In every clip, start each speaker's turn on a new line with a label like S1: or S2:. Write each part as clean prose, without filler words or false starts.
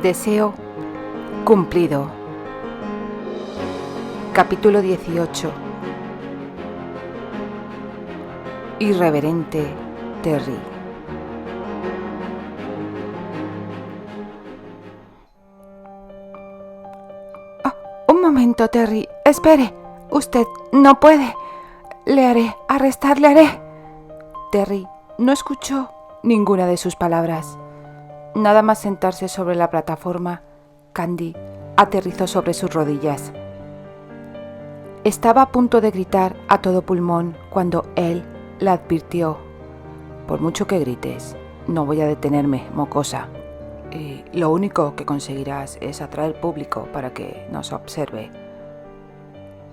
S1: Deseo cumplido. Capítulo 18. Irreverente Terry. Un momento, Terry. Espere. Usted no puede. Le haré arrestar, le haré. Terry no escuchó ninguna de sus palabras. Nada más sentarse sobre la plataforma, Candy aterrizó sobre sus rodillas. Estaba a punto de gritar a todo pulmón cuando él la advirtió. Por mucho que grites, no voy a detenerme, mocosa. Y lo único que conseguirás es atraer público para que nos observe.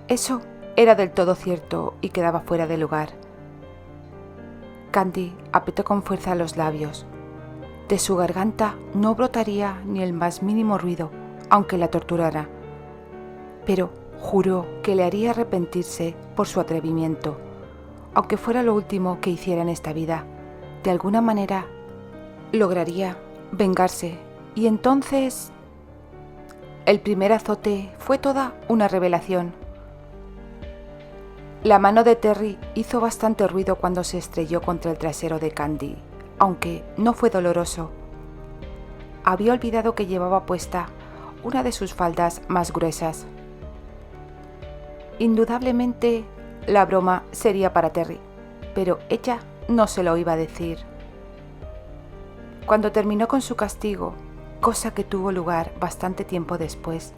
S1: Eso era del todo cierto y quedaba fuera de lugar. Candy apretó con fuerza los labios. De su garganta no brotaría ni el más mínimo ruido, aunque la torturara. Pero juró que le haría arrepentirse por su atrevimiento, aunque fuera lo último que hiciera en esta vida. De alguna manera lograría vengarse, y entonces el primer azote fue toda una revelación. La mano de Terry hizo bastante ruido cuando se estrelló contra el trasero de Candy, aunque no fue doloroso. Había olvidado que llevaba puesta una de sus faldas más gruesas. Indudablemente, la broma sería para Terry, pero ella no se lo iba a decir. Cuando terminó con su castigo, cosa que tuvo lugar bastante tiempo después,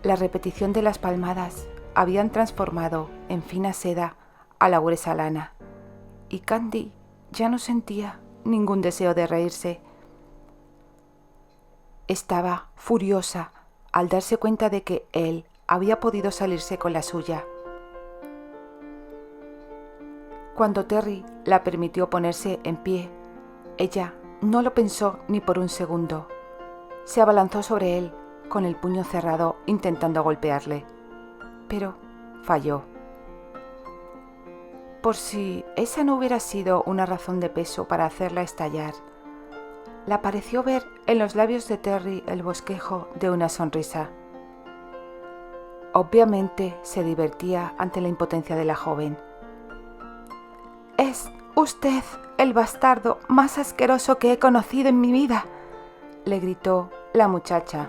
S1: la repetición de las palmadas habían transformado en fina seda a la gruesa lana, y Candy ya no sentía ningún deseo de reírse. Estaba furiosa al darse cuenta de que él había podido salirse con la suya. Cuando Terry la permitió ponerse en pie, ella no lo pensó ni por un segundo. Se abalanzó sobre él con el puño cerrado intentando golpearle, pero falló. Por si esa no hubiera sido una razón de peso para hacerla estallar, la pareció ver en los labios de Terry el bosquejo de una sonrisa. Obviamente se divertía ante la impotencia de la joven. «Es usted el bastardo más asqueroso que he conocido en mi vida», le gritó la muchacha.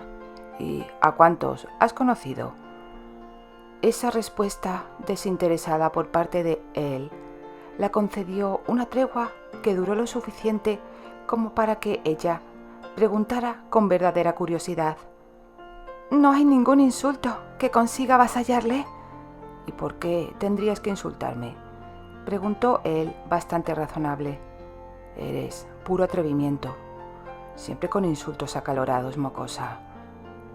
S1: «¿Y a cuántos has conocido?». Esa respuesta desinteresada por parte de él la concedió una tregua que duró lo suficiente como para que ella preguntara con verdadera curiosidad. «¿No hay ningún insulto que consiga avasallarle?» «¿Y por qué tendrías que insultarme?», preguntó él bastante razonable. «Eres puro atrevimiento, siempre con insultos acalorados, mocosa,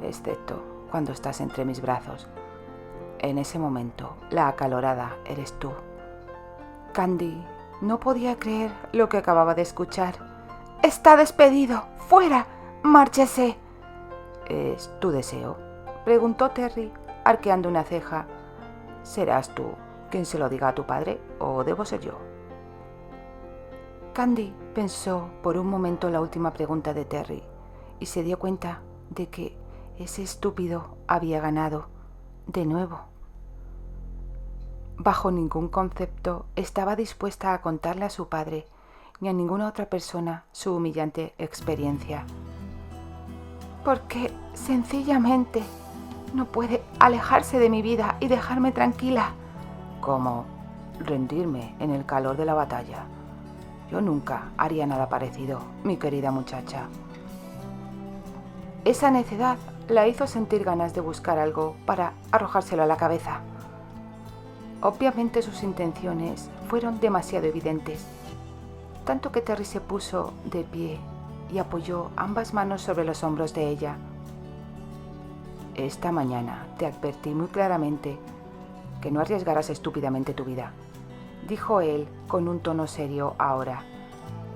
S1: excepto cuando estás entre mis brazos. En ese momento, la acalorada eres tú». Candy no podía creer lo que acababa de escuchar. «Está despedido. ¡Fuera! ¡Márchese!». «¿Es tu deseo?», preguntó Terry, arqueando una ceja. «¿Serás tú quien se lo diga a tu padre o debo ser yo?». Candy pensó por un momento la última pregunta de Terry y se dio cuenta de que ese estúpido había ganado de nuevo. Bajo ningún concepto estaba dispuesta a contarle a su padre ni a ninguna otra persona su humillante experiencia. «Porque sencillamente no puede alejarse de mi vida y dejarme tranquila». «¿Cómo? ¿Rendirme en el calor de la batalla? Yo nunca haría nada parecido, mi querida muchacha». Esa necedad la hizo sentir ganas de buscar algo para arrojárselo a la cabeza. Obviamente sus intenciones fueron demasiado evidentes, tanto que Terry se puso de pie y apoyó ambas manos sobre los hombros de ella. «Esta mañana te advertí muy claramente que no arriesgaras estúpidamente tu vida», dijo él con un tono serio ahora.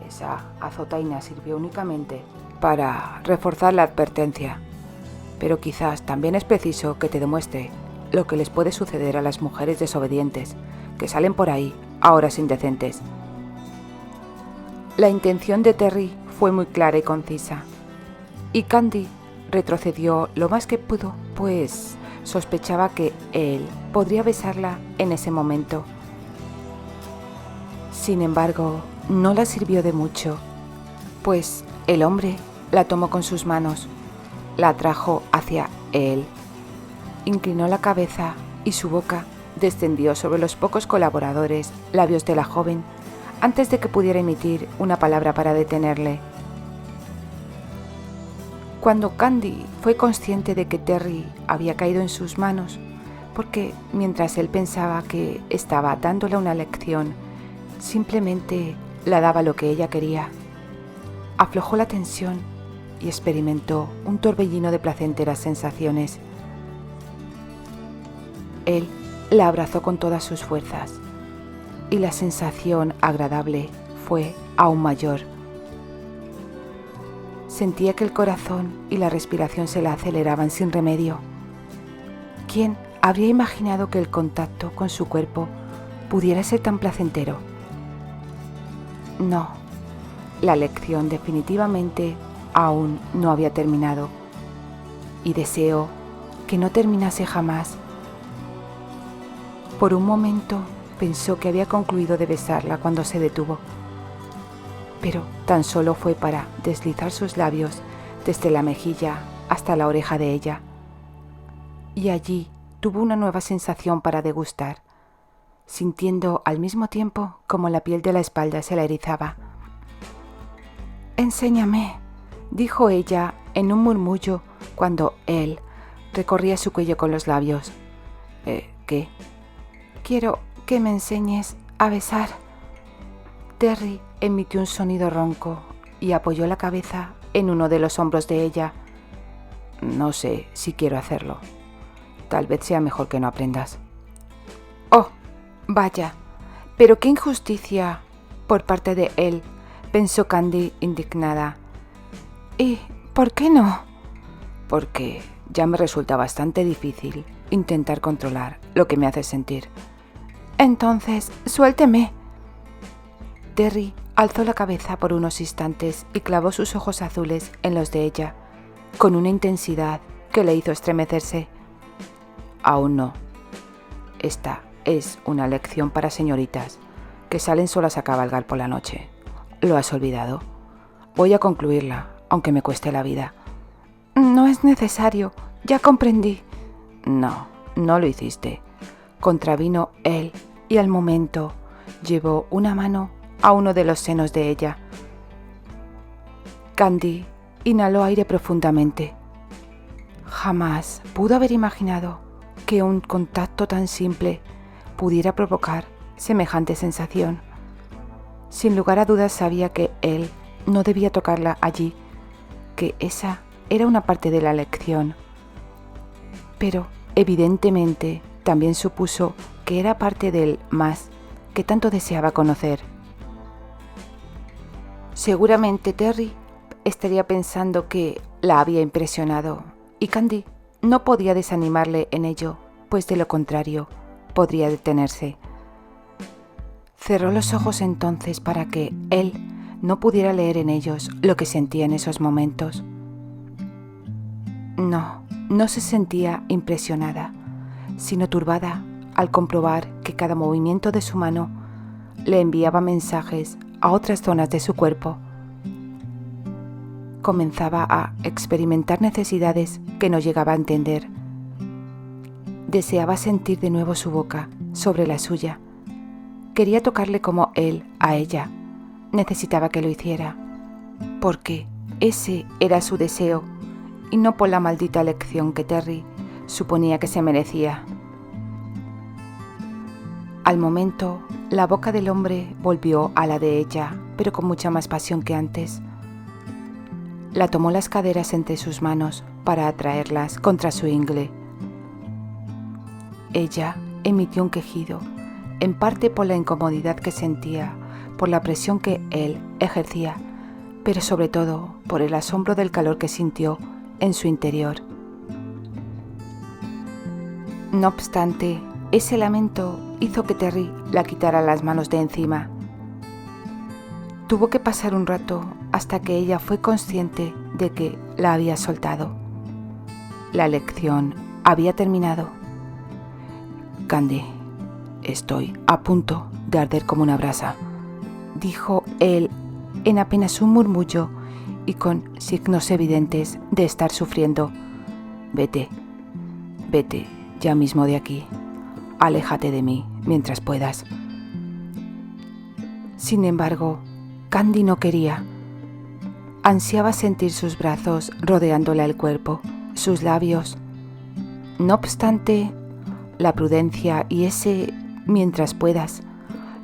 S1: «Esa azotaina sirvió únicamente para reforzar la advertencia, pero quizás también es preciso que te demuestre lo que les puede suceder a las mujeres desobedientes que salen por ahí a horas indecentes». La intención de Terry fue muy clara y concisa, y Candy retrocedió lo más que pudo, pues sospechaba que él podría besarla en ese momento. Sin embargo, no la sirvió de mucho, pues el hombre la tomó con sus manos, la atrajo hacia él, inclinó la cabeza y su boca descendió sobre los pocos colaboradores labios de la joven antes de que pudiera emitir una palabra para detenerle. Cuando Candy fue consciente de que Terry había caído en sus manos, porque mientras él pensaba que estaba dándole una lección, simplemente la daba lo que ella quería, aflojó la tensión y experimentó un torbellino de placenteras sensaciones. Él la abrazó con todas sus fuerzas y la sensación agradable fue aún mayor. Sentía que el corazón y la respiración se la aceleraban sin remedio. ¿Quién habría imaginado que el contacto con su cuerpo pudiera ser tan placentero? No, la lección definitivamente aún no había terminado y deseo que no terminase jamás. Por un momento pensó que había concluido de besarla cuando se detuvo, pero tan solo fue para deslizar sus labios desde la mejilla hasta la oreja de ella. Y allí tuvo una nueva sensación para degustar, sintiendo al mismo tiempo como la piel de la espalda se la erizaba. «Enséñame», dijo ella en un murmullo cuando él recorría su cuello con los labios. ¿Qué? «Quiero que me enseñes a besar». Terry emitió un sonido ronco y apoyó la cabeza en uno de los hombros de ella. «No sé si quiero hacerlo. Tal vez sea mejor que no aprendas». «Oh, vaya, pero qué injusticia por parte de él», pensó Candy indignada. «¿Y por qué no?» «Porque ya me resulta bastante difícil intentar controlar lo que me hace sentir». «Entonces, suélteme». Terry alzó la cabeza por unos instantes y clavó sus ojos azules en los de ella, con una intensidad que le hizo estremecerse. «Aún no. Esta es una lección para señoritas que salen solas a cabalgar por la noche. ¿Lo has olvidado? Voy a concluirla, aunque me cueste la vida». «No es necesario, ya comprendí». «No, no lo hiciste», contravino él, y al momento llevó una mano a uno de los senos de ella. Candy inhaló aire profundamente. Jamás pudo haber imaginado que un contacto tan simple pudiera provocar semejante sensación. Sin lugar a dudas sabía que él no debía tocarla allí, que esa era una parte de la lección. Pero evidentemente también supuso que era parte del más que tanto deseaba conocer. Seguramente Terry estaría pensando que la había impresionado y Candy no podía desanimarle en ello, pues de lo contrario podría detenerse. Cerró los ojos entonces para que él no pudiera leer en ellos lo que sentía en esos momentos. No se sentía impresionada, sino turbada al comprobar que cada movimiento de su mano le enviaba mensajes a otras zonas de su cuerpo. Comenzaba a experimentar necesidades que no llegaba a entender. Deseaba sentir de nuevo su boca sobre la suya. Quería tocarle como él a ella. Necesitaba que lo hiciera, porque ese era su deseo y no por la maldita lección que Terry suponía que se merecía. Al momento, la boca del hombre volvió a la de ella, pero con mucha más pasión que antes. La tomó las caderas entre sus manos para atraerlas contra su ingle. Ella emitió un quejido, en parte por la incomodidad que sentía, por la presión que él ejercía, pero sobre todo por el asombro del calor que sintió en su interior. No obstante, ese lamento hizo que Terry la quitara las manos de encima. Tuvo que pasar un rato hasta que ella fue consciente de que la había soltado. La lección había terminado. Candy, estoy a punto de arder como una brasa, dijo él en apenas un murmullo y con signos evidentes de estar sufriendo. Vete ya mismo de aquí. Aléjate de mí mientras puedas. Sin embargo, Candy no quería. Ansiaba sentir sus brazos rodeándole el cuerpo, sus labios. No obstante, la prudencia y ese mientras puedas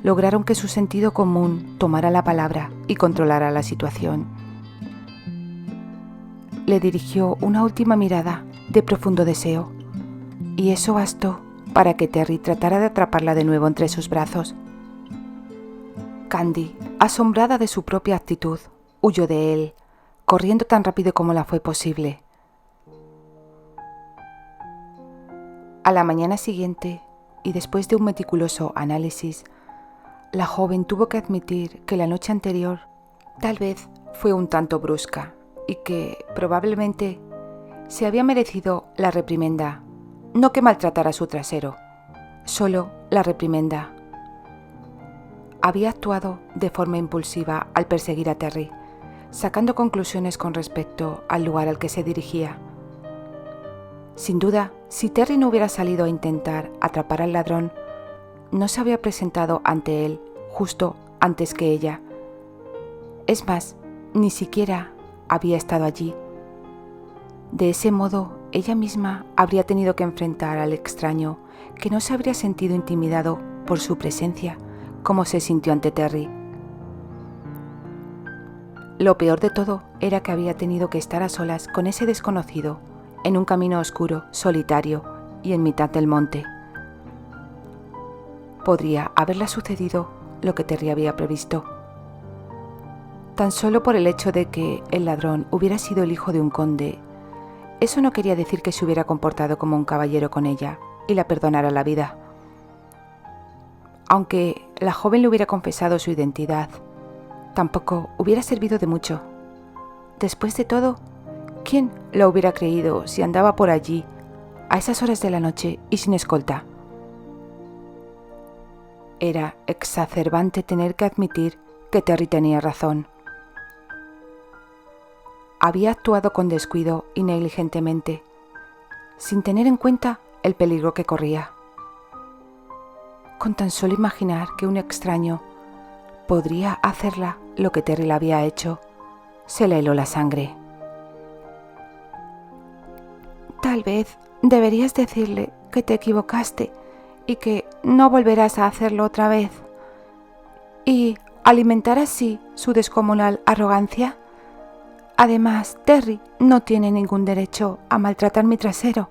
S1: lograron que su sentido común tomara la palabra y controlara la situación. Le dirigió una última mirada de profundo deseo, y eso bastó para que Terry tratara de atraparla de nuevo entre sus brazos. Candy, asombrada de su propia actitud, huyó de él, corriendo tan rápido como la fue posible. A la mañana siguiente, y después de un meticuloso análisis, la joven tuvo que admitir que la noche anterior tal vez fue un tanto brusca y que probablemente se había merecido la reprimenda, no que maltratara su trasero, solo la reprimenda. Había actuado de forma impulsiva al perseguir a Terry, sacando conclusiones con respecto al lugar al que se dirigía. Sin duda, si Terry no hubiera salido a intentar atrapar al ladrón, no se habría presentado ante él justo antes que ella. Es más, ni siquiera había estado allí. De ese modo, ella misma habría tenido que enfrentar al extraño que no se habría sentido intimidado por su presencia como se sintió ante Terry. Lo peor de todo era que había tenido que estar a solas con ese desconocido en un camino oscuro, solitario y en mitad del monte. Podría haberle sucedido lo que Terry había previsto. Tan solo por el hecho de que el ladrón hubiera sido el hijo de un conde, eso no quería decir que se hubiera comportado como un caballero con ella y la perdonara la vida. Aunque la joven le hubiera confesado su identidad, tampoco hubiera servido de mucho. Después de todo, ¿quién lo hubiera creído si andaba por allí a esas horas de la noche y sin escolta? Era exacerbante tener que admitir que Terry tenía razón. Había actuado con descuido y negligentemente, sin tener en cuenta el peligro que corría. Con tan solo imaginar que un extraño podría hacerla lo que Terry le había hecho, se le heló la sangre. Tal vez deberías decirle que te equivocaste y que no volverás a hacerlo otra vez, y alimentar así su descomunal arrogancia. Además, Terry no tiene ningún derecho a maltratar mi trasero.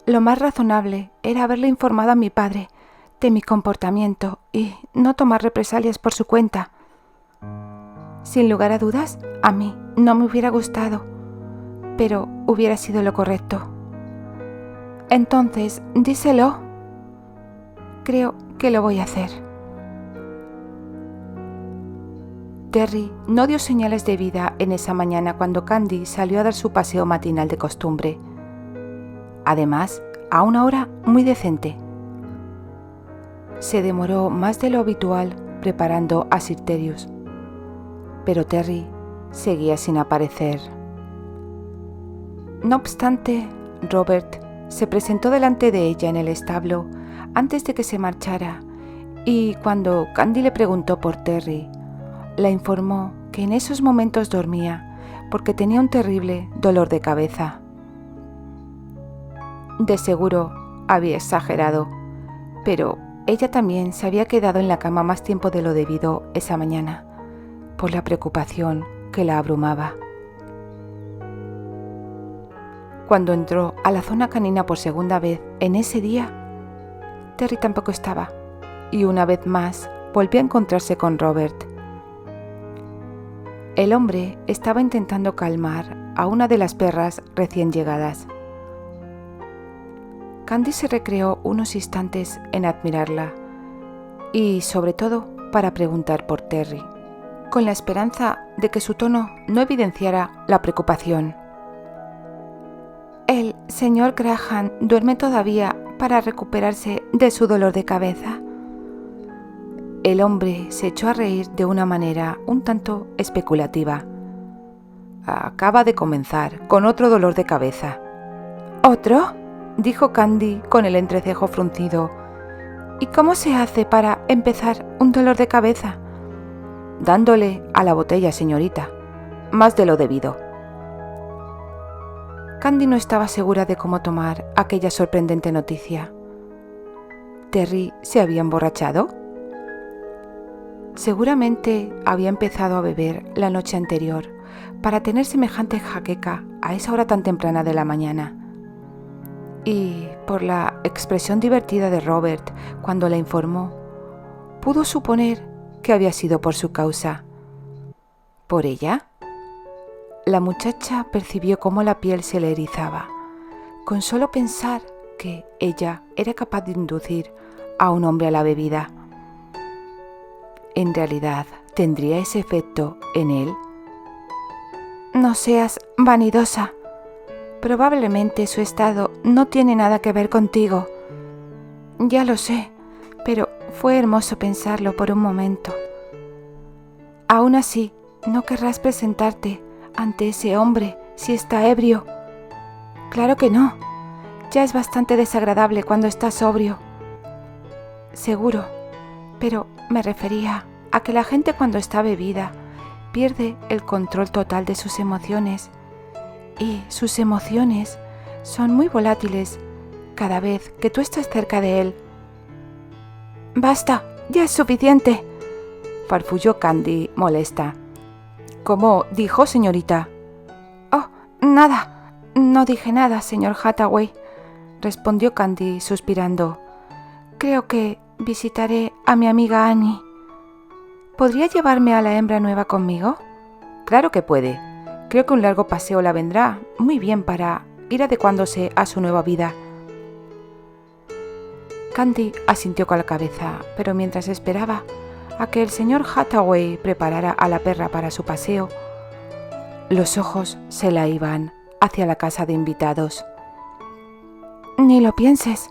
S1: Lo más razonable era haberle informado a mi padre de mi comportamiento y no tomar represalias por su cuenta. Sin lugar a dudas, a mí no me hubiera gustado, pero hubiera sido lo correcto. Entonces, díselo. Creo que lo voy a hacer. Terry no dio señales de vida en esa mañana cuando Candy salió a dar su paseo matinal de costumbre. Además, a una hora muy decente. Se demoró más de lo habitual preparando a Sir Terius, pero Terry seguía sin aparecer. No obstante, Robert se presentó delante de ella en el establo antes de que se marchara, y cuando Candy le preguntó por Terry, la informó que en esos momentos dormía porque tenía un terrible dolor de cabeza. De seguro había exagerado, pero ella también se había quedado en la cama más tiempo de lo debido esa mañana, por la preocupación que la abrumaba. Cuando entró a la zona canina por segunda vez en ese día, Terry tampoco estaba, y una vez más volvió a encontrarse con Robert. El hombre estaba intentando calmar a una de las perras recién llegadas. Candy se recreó unos instantes en admirarla y, sobre todo, para preguntar por Terry, con la esperanza de que su tono no evidenciara la preocupación. El señor Graham duerme todavía para recuperarse de su dolor de cabeza. El hombre se echó a reír de una manera un tanto especulativa. Acaba de comenzar con otro dolor de cabeza. ¿Otro?, dijo Candy con el entrecejo fruncido. ¿Y cómo se hace para empezar un dolor de cabeza? Dándole a la botella, señorita. Más de lo debido. Candy no estaba segura de cómo tomar aquella sorprendente noticia. ¿Terry se había emborrachado? Seguramente había empezado a beber la noche anterior para tener semejante jaqueca a esa hora tan temprana de la mañana. Y por la expresión divertida de Robert cuando la informó, pudo suponer que había sido por su causa. ¿Por ella? La muchacha percibió cómo la piel se le erizaba, con solo pensar que ella era capaz de inducir a un hombre a la bebida. ¿En realidad tendría ese efecto en él? No seas vanidosa. Probablemente su estado no tiene nada que ver contigo. Ya lo sé, pero fue hermoso pensarlo por un momento. Aún así, no querrás presentarte ante ese hombre si está ebrio. Claro que no. Ya es bastante desagradable cuando está sobrio. Seguro, pero me refería a que la gente cuando está bebida pierde el control total de sus emociones, y sus emociones son muy volátiles cada vez que tú estás cerca de él. ¡Basta! ¡Ya es suficiente!, farfulló Candy molesta. ¿Cómo dijo, señorita? Oh, nada. No dije nada, señor Hathaway, respondió Candy suspirando. Creo que visitaré a mi amiga Annie. ¿Podría llevarme a la hembra nueva conmigo? Claro que puede. Creo que un largo paseo la vendrá muy bien para ir adecuándose a su nueva vida. Candy asintió con la cabeza, pero mientras esperaba a que el señor Hathaway preparara a la perra para su paseo, los ojos se la iban hacia la casa de invitados. Ni lo pienses.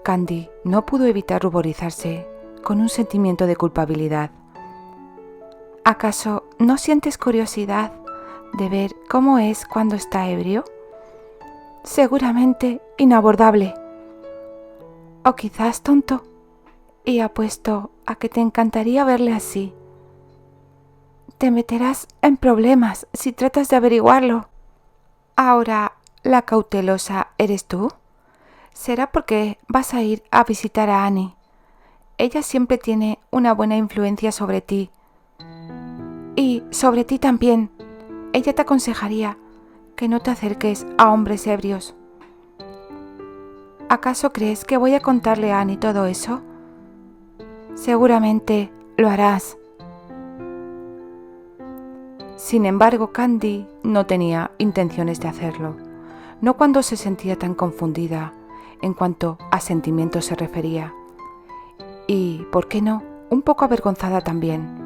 S1: Candy no pudo evitar ruborizarse con un sentimiento de culpabilidad. ¿Acaso no sientes curiosidad de ver cómo es cuando está ebrio? Seguramente inabordable. O quizás tonto. Y apuesto a que te encantaría verle así. Te meterás en problemas si tratas de averiguarlo. Ahora, ¿la cautelosa eres tú? Será porque vas a ir a visitar a Annie. Ella siempre tiene una buena influencia sobre ti. Y sobre ti también. Ella te aconsejaría que no te acerques a hombres ebrios. ¿Acaso crees que voy a contarle a Annie todo eso? Seguramente lo harás. Sin embargo, Candy no tenía intenciones de hacerlo, no cuando se sentía tan confundida en cuanto a sentimientos se refería, y, ¿por qué no?, un poco avergonzada también.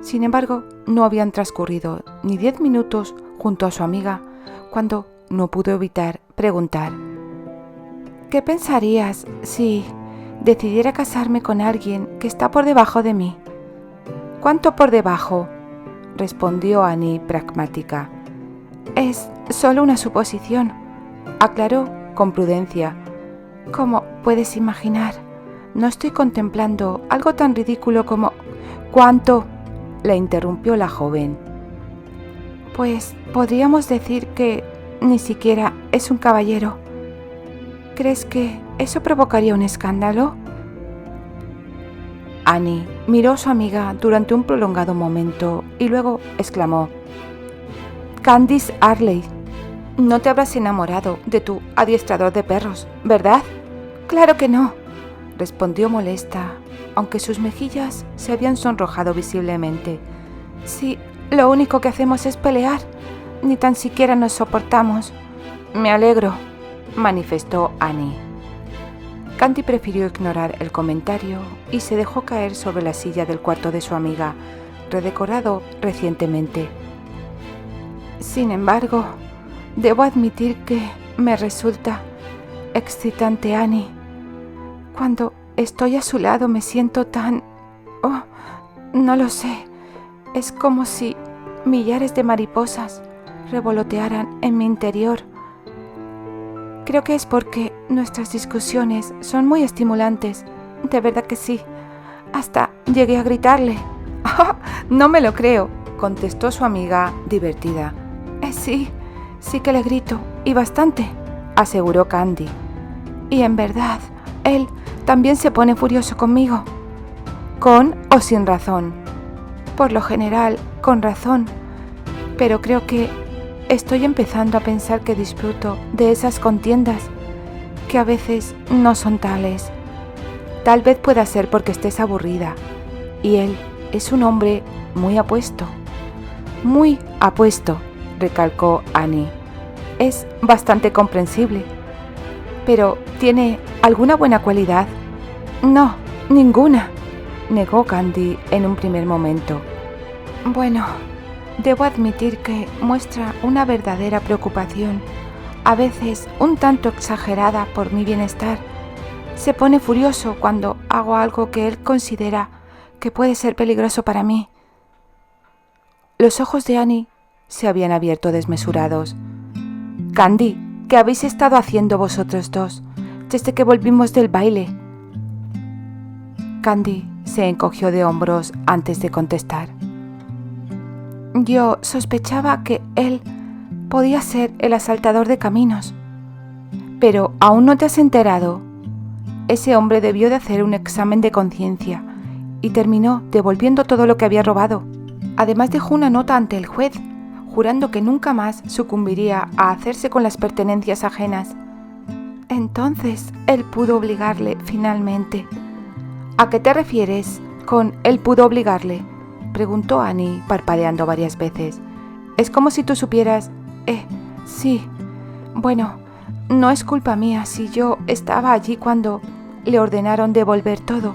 S1: Sin embargo, no habían transcurrido ni 10 minutos junto a su amiga cuando no pudo evitar preguntar: ¿qué pensarías si decidiera casarme con alguien que está por debajo de mí? ¿Cuánto por debajo?, respondió Annie pragmática. Es solo una suposición, aclaró con prudencia. Como puedes imaginar, no estoy contemplando algo tan ridículo como... ¿Cuánto?, la interrumpió la joven. Pues podríamos decir que ni siquiera es un caballero. ¿Crees que eso provocaría un escándalo? Annie miró a su amiga durante un prolongado momento y luego exclamó: Candice Arley, no te habrás enamorado de tu adiestrador de perros, ¿verdad? Claro que no, respondió molesta, aunque sus mejillas se habían sonrojado visiblemente. Sí, lo único que hacemos es pelear, ni tan siquiera nos soportamos. Me alegro, manifestó Annie. Candy prefirió ignorar el comentario y se dejó caer sobre la silla del cuarto de su amiga, redecorado recientemente. Sin embargo, debo admitir que me resulta excitante Annie. Cuando estoy a su lado me siento tan... Oh, no lo sé. Es como si millares de mariposas revolotearan en mi interior. Creo que es porque nuestras discusiones son muy estimulantes. De verdad que sí. Hasta llegué a gritarle. «¡Ah! No me lo creo», contestó su amiga divertida. Sí que le grito, y bastante», aseguró Candy. «Y en verdad, él también se pone furioso conmigo». «¿Con o sin razón?» «Por lo general, con razón. Pero creo que estoy empezando a pensar que disfruto de esas contiendas, que a veces no son tales. Tal vez pueda ser porque estés aburrida, y él es un hombre muy apuesto». «Muy apuesto», recalcó Annie. «Es bastante comprensible. ¿Pero tiene alguna buena cualidad?» «No, ninguna», negó Candy en un primer momento. «Bueno, debo admitir que muestra una verdadera preocupación, a veces un tanto exagerada por mi bienestar. Se pone furioso cuando hago algo que él considera que puede ser peligroso para mí». Los ojos de Annie se habían abierto desmesurados. «Candy, ¿qué habéis estado haciendo vosotros dos desde que volvimos del baile?» Candy se encogió de hombros antes de contestar. «Yo sospechaba que él podía ser el asaltador de caminos. Pero aún no te has enterado. Ese hombre debió de hacer un examen de conciencia y terminó devolviendo todo lo que había robado. Además dejó una nota ante el juez, jurando que nunca más sucumbiría a hacerse con las pertenencias ajenas. Entonces él pudo obligarle finalmente». «¿A qué te refieres con él pudo obligarle?», preguntó Annie, parpadeando varias veces. «Es como si tú supieras...» Sí. Bueno, no es culpa mía si yo estaba allí cuando le ordenaron devolver todo.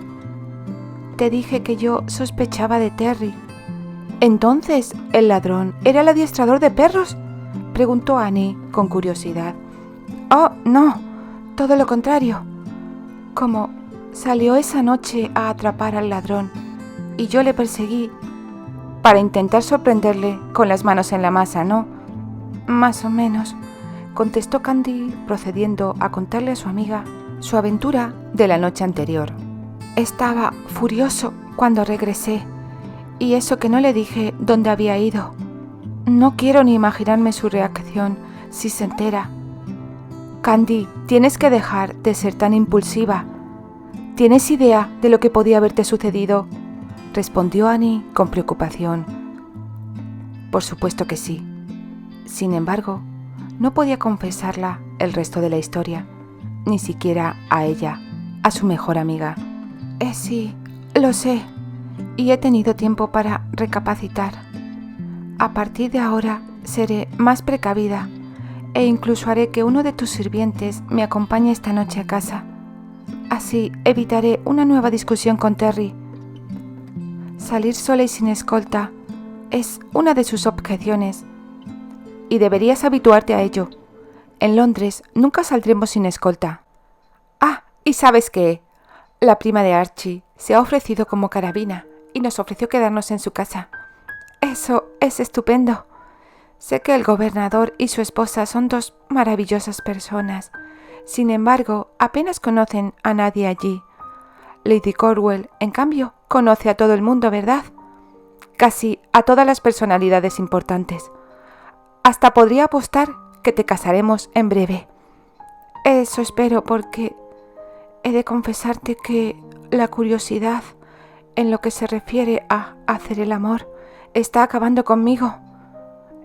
S1: Te dije que yo sospechaba de Terry». «¿Entonces el ladrón era el adiestrador de perros?», preguntó Annie con curiosidad. «Oh, no, todo lo contrario. Como salió esa noche a atrapar al ladrón y yo le perseguí para intentar sorprenderle con las manos en la masa, ¿no?». «Más o menos», contestó Candy, procediendo a contarle a su amiga su aventura de la noche anterior. «Estaba furioso cuando regresé, y eso que no le dije dónde había ido. No quiero ni imaginarme su reacción si se entera». «Candy, tienes que dejar de ser tan impulsiva. ¿Tienes idea de lo que podía haberte sucedido?», respondió Annie con preocupación. Por supuesto que sí. Sin embargo, no podía confesarla el resto de la historia, ni siquiera a ella, a su mejor amiga. Sí, lo sé, y he tenido tiempo para recapacitar. A partir de ahora seré más precavida e incluso haré que uno de tus sirvientes me acompañe esta noche a casa. Así evitaré una nueva discusión con Terry. Salir sola y sin escolta es una de sus objeciones, y deberías habituarte a ello. En Londres nunca saldremos sin escolta. Ah, ¿y sabes qué? La prima de Archie se ha ofrecido como carabina y nos ofreció quedarnos en su casa. Eso es estupendo. Sé que el gobernador y su esposa son dos maravillosas personas. Sin embargo, apenas conocen a nadie allí. Lady Cornwell, en cambio, conoce a todo el mundo, ¿verdad? Casi a todas las personalidades importantes. Hasta podría apostar que te casaremos en breve. Eso espero, porque he de confesarte que la curiosidad en lo que se refiere a hacer el amor está acabando conmigo.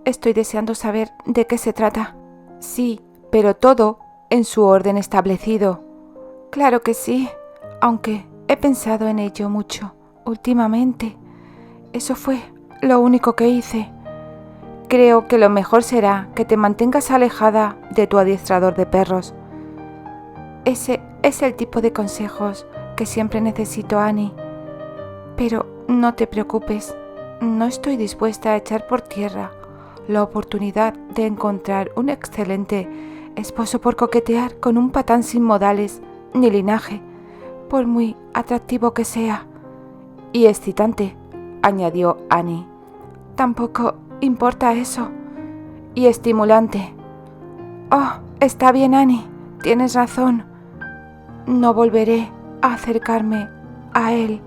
S1: Estoy deseando saber de qué se trata. Sí, pero todo en su orden establecido. Claro que sí, aunque he pensado en ello mucho últimamente. Eso fue lo único que hice. Creo que lo mejor será que te mantengas alejada de tu adiestrador de perros. Ese es el tipo de consejos que siempre necesito, Annie. Pero no te preocupes, no estoy dispuesta a echar por tierra la oportunidad de encontrar un excelente esposo por coquetear con un patán sin modales ni linaje, por muy atractivo que sea. Y excitante, añadió Annie. Tampoco importa eso. Y estimulante. Oh, está bien, Annie, tienes razón. No volveré a acercarme a él